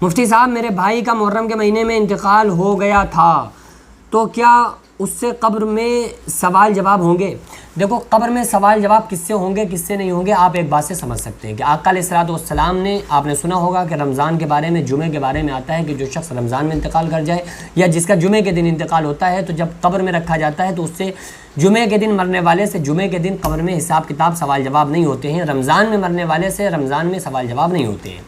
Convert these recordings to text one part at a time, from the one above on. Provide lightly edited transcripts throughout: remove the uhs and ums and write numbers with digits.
مفتی صاحب میرے بھائی کا محرم کے مہینے میں انتقال ہو گیا تھا تو کیا اس سے قبر میں سوال جواب ہوں گے؟ دیکھو قبر میں سوال جواب کس سے ہوں گے کس سے نہیں ہوں گے آپ ایک بات سے سمجھ سکتے ہیں کہ آقا علیہ الصلوۃ والسلام نے آپ نے سنا ہوگا کہ رمضان کے بارے میں جمعے کے بارے میں آتا ہے کہ جو شخص رمضان میں انتقال کر جائے یا جس کا جمعے کے دن انتقال ہوتا ہے تو جب قبر میں رکھا جاتا ہے تو اس سے جمعے کے دن مرنے والے سے جمعے کے دن قبر میں حساب کتاب سوال جواب نہیں ہوتے ہیں، رمضان میں مرنے والے سے رمضان میں سوال جواب نہیں ہوتے ہیں۔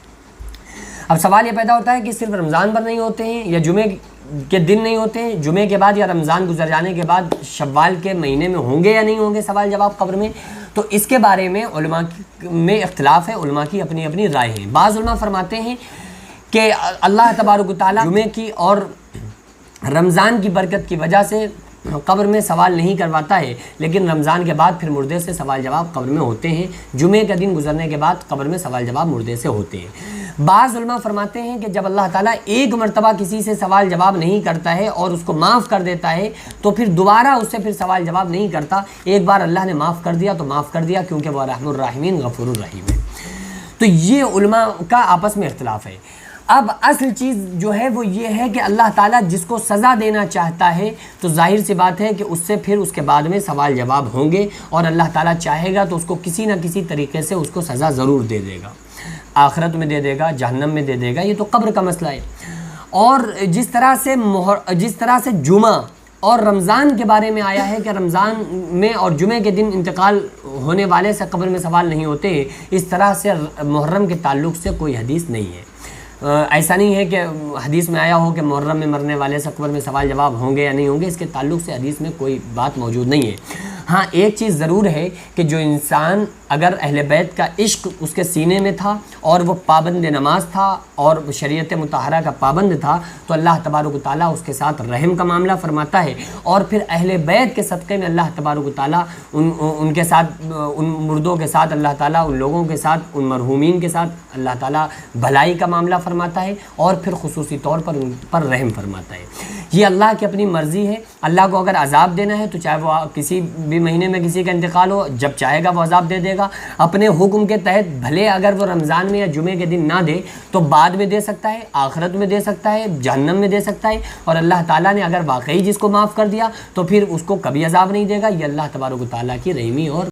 اب سوال یہ پیدا ہوتا ہے کہ صرف رمضان پر نہیں ہوتے ہیں یا جمعے کے دن نہیں ہوتے ہیں، جمعے کے بعد یا رمضان گزر جانے کے بعد شوال کے مہینے میں ہوں گے یا نہیں ہوں گے سوال جواب قبر میں؟ تو اس کے بارے میں علماء میں اختلاف ہے، علماء کی اپنی اپنی رائے ہیں۔ بعض علماء فرماتے ہیں کہ اللہ تبارک و تعالیٰ جمعے کی اور رمضان کی برکت کی وجہ سے قبر میں سوال نہیں کرواتا ہے، لیکن رمضان کے بعد پھر مردے سے سوال جواب قبر میں ہوتے ہیں، جمعے کا دن گزرنے کے بعد قبر میں سوال جواب مردے سے ہوتے ہیں۔ بعض علماء فرماتے ہیں کہ جب اللہ تعالیٰ ایک مرتبہ کسی سے سوال جواب نہیں کرتا ہے اور اس کو معاف کر دیتا ہے تو پھر دوبارہ اس سے پھر سوال جواب نہیں کرتا، ایک بار اللہ نے معاف کر دیا تو معاف کر دیا، کیونکہ وہ رحم الرحیمین غفور الرحیم ہے۔ تو یہ علماء کا آپس میں اختلاف ہے۔ اب اصل چیز جو ہے وہ یہ ہے کہ اللہ تعالیٰ جس کو سزا دینا چاہتا ہے تو ظاہر سی بات ہے کہ اس سے پھر اس کے بعد میں سوال جواب ہوں گے، اور اللہ تعالیٰ چاہے گا تو اس کو کسی نہ کسی طریقے سے اس کو سزا ضرور دے دے گا، آخرت میں دے دے گا، جہنم میں دے دے گا، یہ تو قبر کا مسئلہ ہے۔ اور جس طرح سے جمعہ اور رمضان کے بارے میں آیا ہے کہ رمضان میں اور جمعے کے دن انتقال ہونے والے سے قبر میں سوال نہیں ہوتے، اس طرح سے محرم کے تعلق سے کوئی حدیث نہیں ہے۔ ایسا نہیں ہے کہ حدیث میں آیا ہو کہ محرم میں مرنے والے سے قبر میں سوال جواب ہوں گے یا نہیں ہوں گے، اس کے تعلق سے حدیث میں کوئی بات موجود نہیں ہے۔ ہاں ایک چیز ضرور ہے کہ جو انسان اگر اہل بیت کا عشق اس کے سینے میں تھا اور وہ پابند نماز تھا اور شریعت مطہرہ کا پابند تھا تو اللہ تبارک و تعالیٰ اس کے ساتھ رحم کا معاملہ فرماتا ہے، اور پھر اہل بیت کے صدقے میں اللہ تبارک و تعالیٰ ان کے ساتھ، ان مردوں کے ساتھ اللہ تعالیٰ ان لوگوں کے ساتھ، ان مرحومین کے ساتھ اللہ تعالیٰ بھلائی کا معاملہ فرماتا ہے، اور پھر خصوصی طور پر ان پر رحم فرماتا ہے۔ یہ اللہ کی اپنی مرضی ہے۔ اللہ کو اگر عذاب دینا ہے تو چاہے وہ کسی بھی مہینے میں کسی کا انتقال ہو، جب چاہے گا وہ عذاب دے دے گا اپنے حکم کے تحت، بھلے اگر وہ رمضان میں یا جمعے کے دن نہ دے تو بعد میں دے سکتا ہے، آخرت میں دے سکتا ہے، جہنم میں دے سکتا ہے، اور اللہ تعالیٰ نے اگر واقعی جس کو معاف کر دیا تو پھر اس کو کبھی عذاب نہیں دے گا۔ یہ اللہ تبارک و تعالیٰ کی رحمی اور